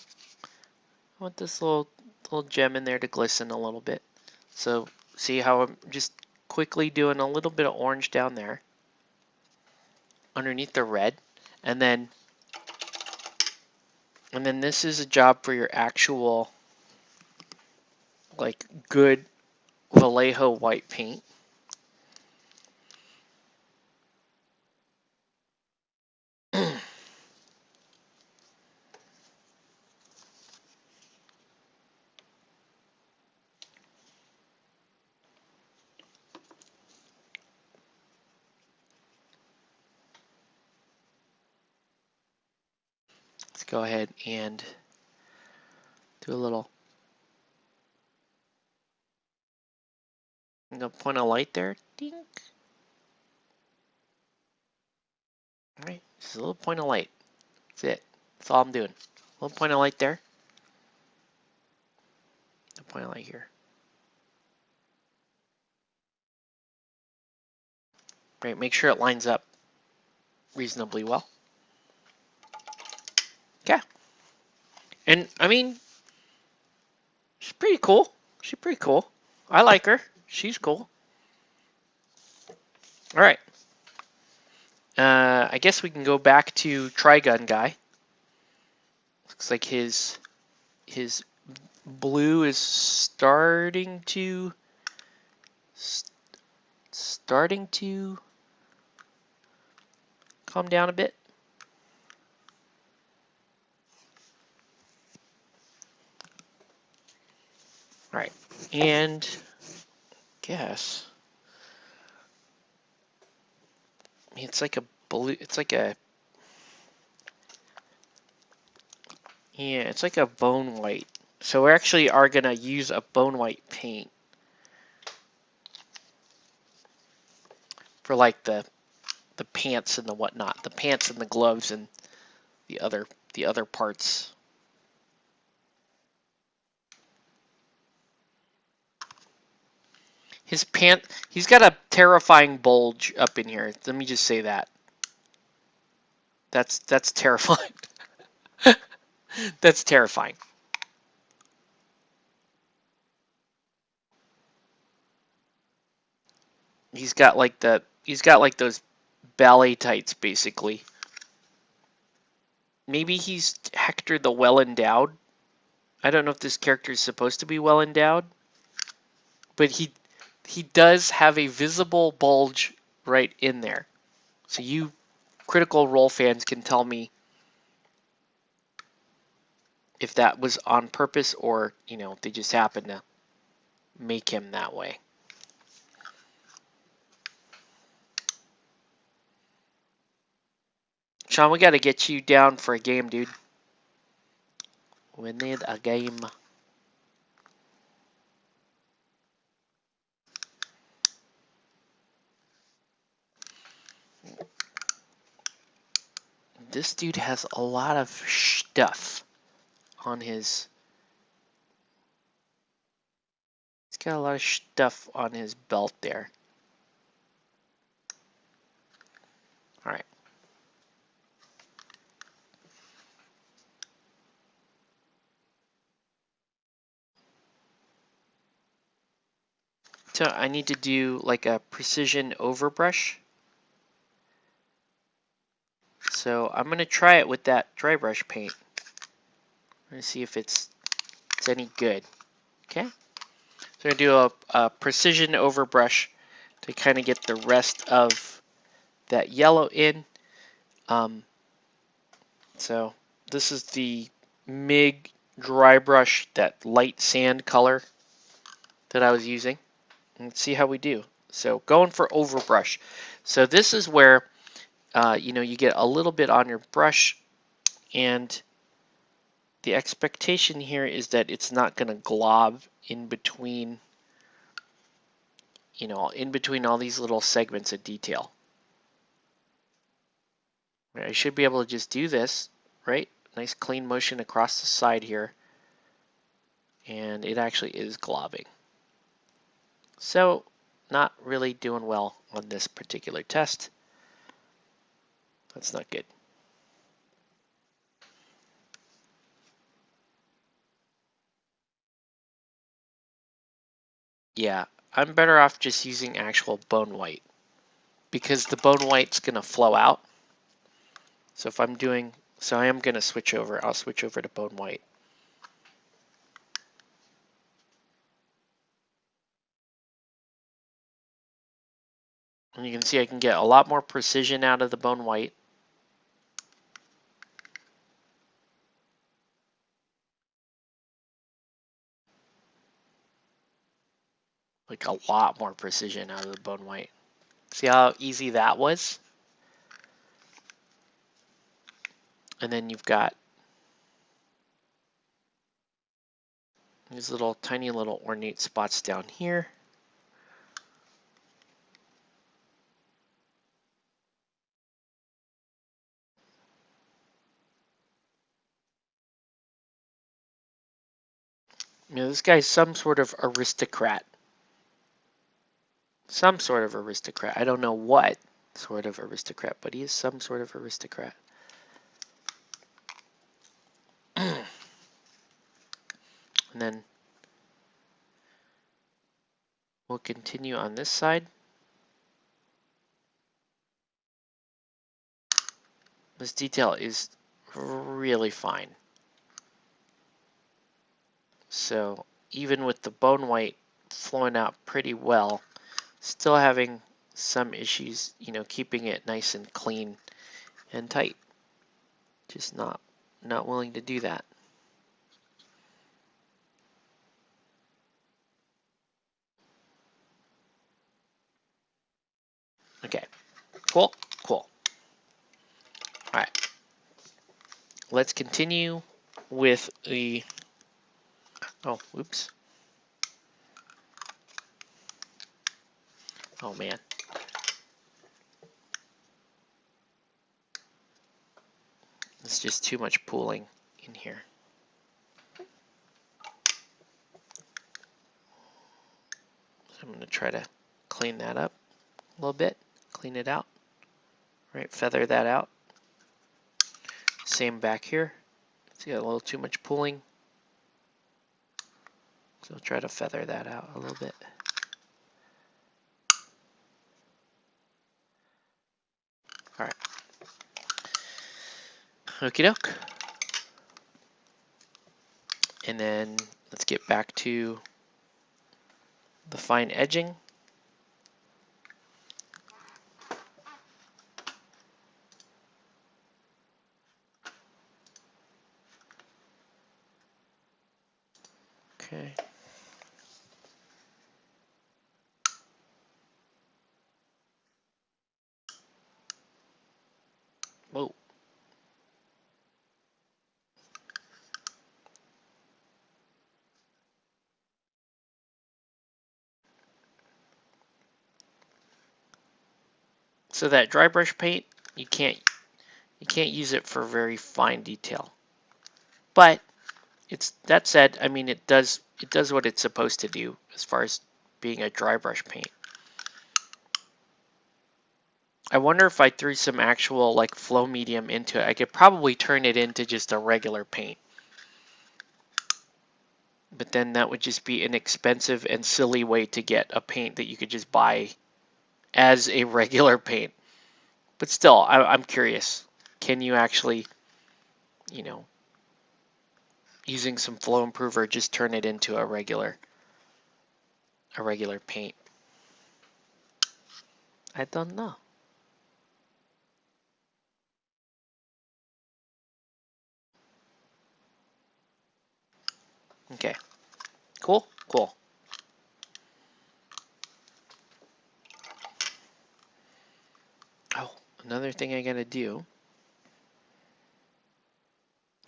want this little gem in there to glisten a little bit. So see how I'm just quickly doing a little bit of orange down there underneath the red, and then this is a job for your actual like good Vallejo white paint. Let's go ahead and do a little point of light there. Ding. All right, just a little point of light. That's it. That's all I'm doing. A little point of light there. A point of light here. Right, make sure it lines up reasonably well. Okay. And I mean, she's pretty cool. She's pretty cool. I like her. She's cool. All right. I guess we can go back to Trigun guy. Looks like his blue is starting to calm down a bit. All right, and guess it's like a blue. It's like a it's like a bone white. So we actually are gonna use a bone white paint for like the pants and the whatnot, the pants and the gloves and the other parts. He's got a terrifying bulge up in here. Let me just say that. That's terrifying. That's terrifying. He's got like those ballet tights basically. Maybe he's Hector the Well Endowed. I don't know if this character is supposed to be well endowed, but he does have a visible bulge right in there. So you Critical Role fans can tell me if that was on purpose or, they just happened to make him that way. Sean, we got to get you down for a game, dude. We need a game. This dude has a lot of stuff on his... He's got a lot of stuff on his belt there. All right. I need to do like a precision overbrush. So I'm going to try it with that dry brush paint. I'm going to see if it's any good. Okay. So I'm going to do a precision overbrush to kind of get the rest of that yellow in. So this is the MIG dry brush, that light sand color that I was using. Let's see how we do. So going for overbrush. So this is where you get a little bit on your brush, and the expectation here is that it's not going to glob in between, in between all these little segments of detail. I should be able to just do this, right? Nice clean motion across the side here. And it actually is globbing. So not really doing well on this particular test. That's not good. Yeah, I'm better off just using actual bone white, because the bone white's going to flow out. So if I'm doing, so I am going to switch over. I'll switch over to bone white. And you can see I can get a lot more precision out of the bone white. Like a lot more precision out of the bone white. See how easy that was? And then you've got these little tiny little ornate spots down here. This guy's some sort of aristocrat. Some sort of aristocrat. I don't know what sort of aristocrat, but he is some sort of aristocrat. And then we'll continue on this side. This detail is really fine. So even with the bone white flowing out pretty well, still having some issues, keeping it nice and clean and tight. Just not willing to do that. Okay, cool. All right, let's continue with the, oh, oops. Oh man. It's just too much pooling in here. So I'm going to try to clean that up a little bit, clean it out, right? Feather that out. Same back here. See, got a little too much pooling. So I'll try to feather that out a little bit. All right. Okie doke. And then let's get back to the fine edging. Okay. Whoa. So that dry brush paint, you can't use it for very fine detail. But that said, I mean, it does what it's supposed to do as far as being a dry brush paint. I wonder if I threw some actual like flow medium into it, I could probably turn it into just a regular paint. But then that would just be an expensive and silly way to get a paint that you could just buy as a regular paint. But still, I'm curious. Can you actually, you know, using some flow improver, just turn it into a regular paint? I don't know. Okay, cool. Oh, another thing I gotta do.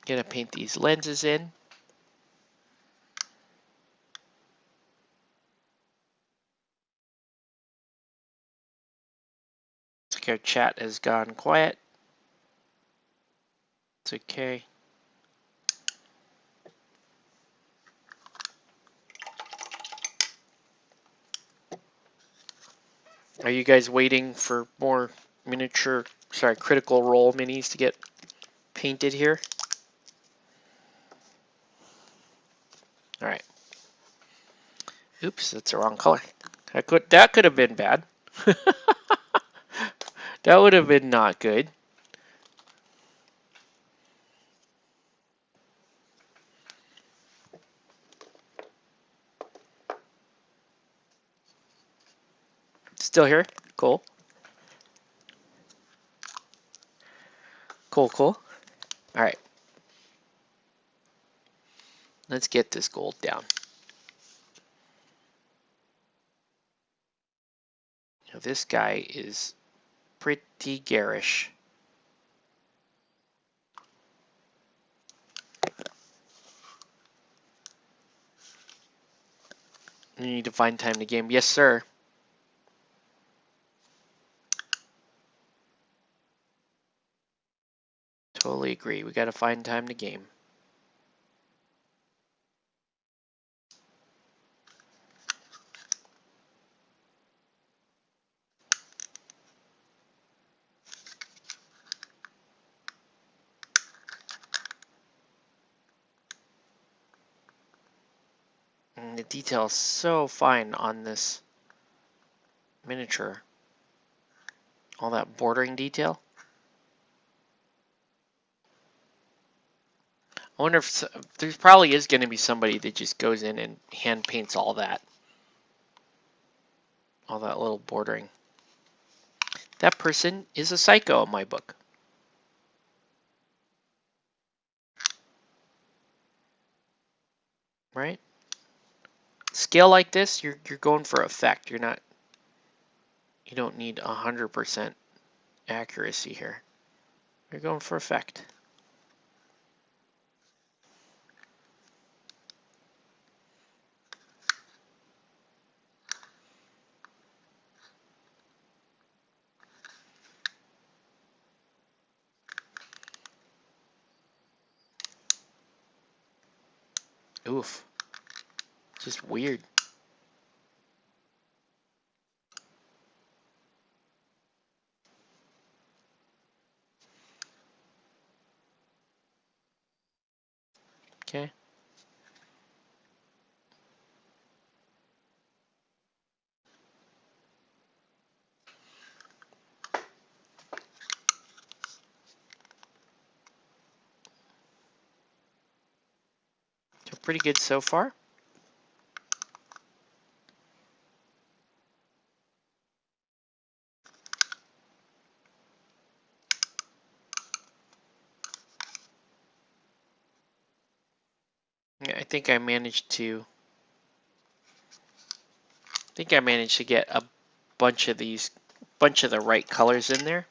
Gonna paint these lenses in. It's like our chat has gone quiet. It's okay. Are you guys waiting for more Critical Role minis to get painted here? All right. Oops, that's the wrong color. That could have been bad. That would have been not good. Still here? Cool. Cool. All right. Let's get this gold down. Now this guy is pretty garish. You need to find time to game. Yes, sir. Totally agree. We got to find time to game. And the detail is so fine on this miniature. All that bordering detail. I wonder if there probably is going to be somebody that just goes in and hand paints all that little bordering. That person is a psycho in my book. Right? Scale like this, you're going for effect. You don't need 100% accuracy here. You're going for effect. Oof. Just weird. Okay. So pretty good so far. I think I managed to get a bunch of the right colors in there.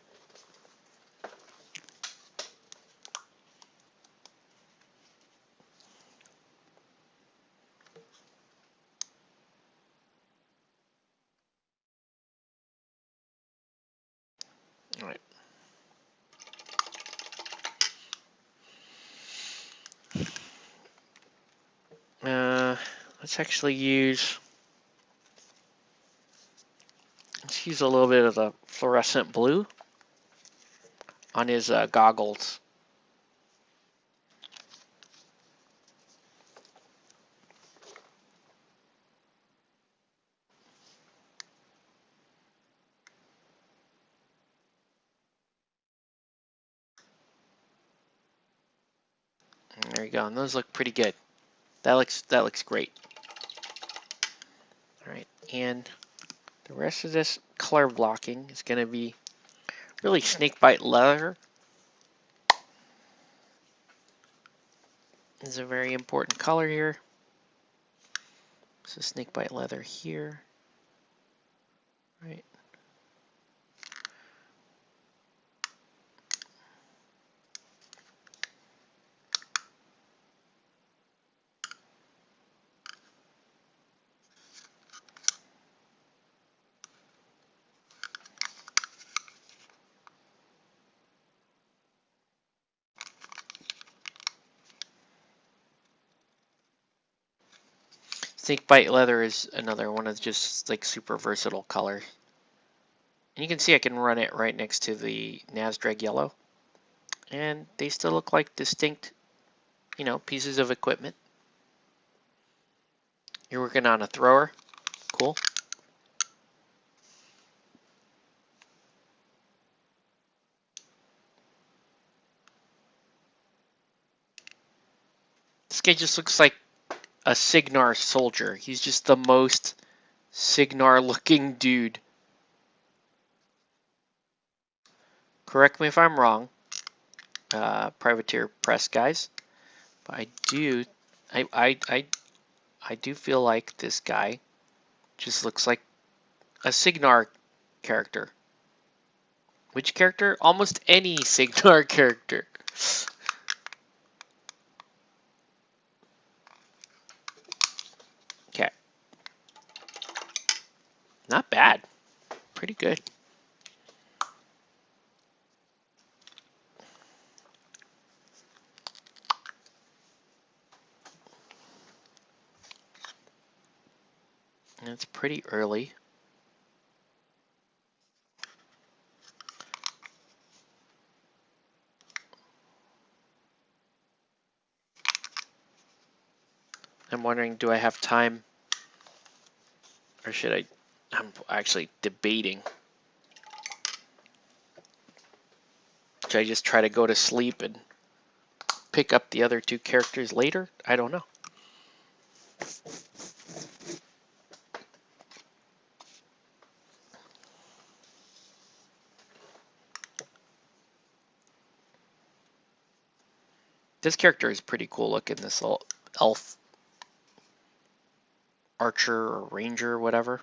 All right. Let's actually use a little bit of the fluorescent blue on his goggles. There you go. And those look pretty good. That looks great. All right, and the rest of this color blocking is going to be really snakebite leather. This is a very important color here. So snakebite leather here. Right. Snakebite leather is another one of just like super versatile colors. And you can see I can run it right next to the Nasdrag yellow. And they still look like distinct, pieces of equipment. You're working on a thrower. Cool. This guy just looks like a Signar soldier. He's just the most Signar looking dude. Correct me if I'm wrong, Privateer Press guys, but I do feel like this guy just looks like a Signar character. Which character? Almost any Signar character. Okay. Not bad. Pretty good. And it's pretty early. I'm wondering, do I have time? Or should I? I'm actually debating. Should I just try to go to sleep and pick up the other two characters later? I don't know. This character is pretty cool looking, this little elf archer or ranger or whatever.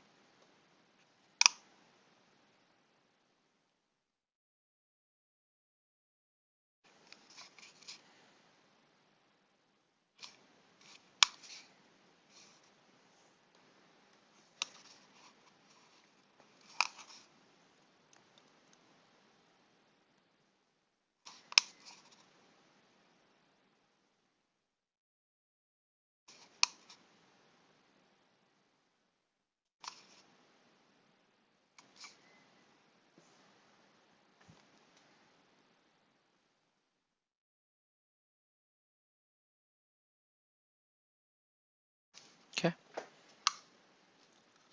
Okay.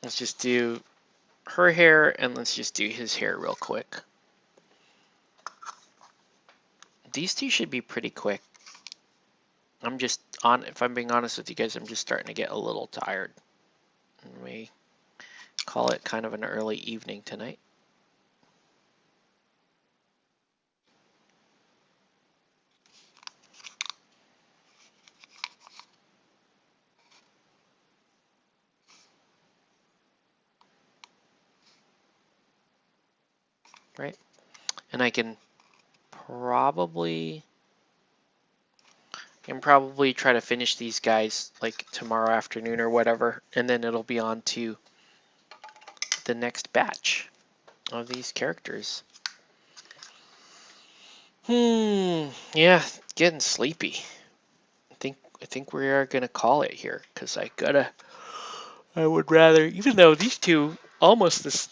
Let's just do her hair and let's just do his hair real quick. These two should be pretty quick. If I'm being honest with you guys, I'm just starting to get a little tired. And we call it kind of an early evening tonight. Right? And I can probably try to finish these guys like tomorrow afternoon or whatever, and then it'll be on to the next batch of these characters. Yeah, getting sleepy. I think we are gonna call it here because I would rather, even though these two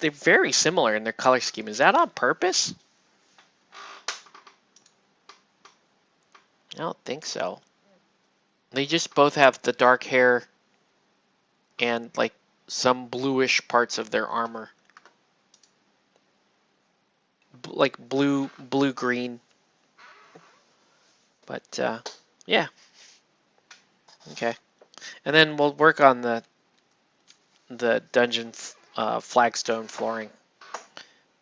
they're very similar in their color scheme. Is that on purpose? I don't think so. They just both have the dark hair and like some bluish parts of their armor. Like blue green. But yeah. Okay. And then we'll work on the dungeon flagstone flooring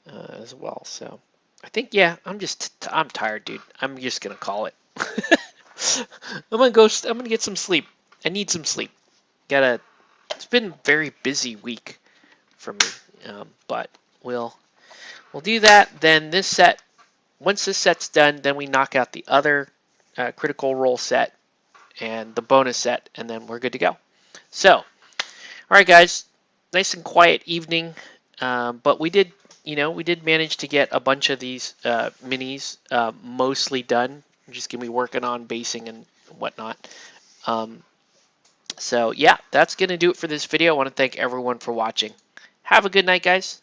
as well. So I think, yeah, I'm tired, dude. I'm just gonna call it. I'm gonna get some sleep. I need some sleep. It's been a very busy week for me, but we'll do that. Then once this set's done, then we knock out the other critical role set and the bonus set, and then we're good to go. So, all right, guys, nice and quiet evening, but we did manage to get a bunch of these minis mostly done. We're just gonna be working on basing and whatnot. Um, so yeah, that's gonna do it for this video. I want to thank everyone for watching. Have a good night, guys,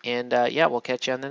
and yeah, we'll catch you on the next.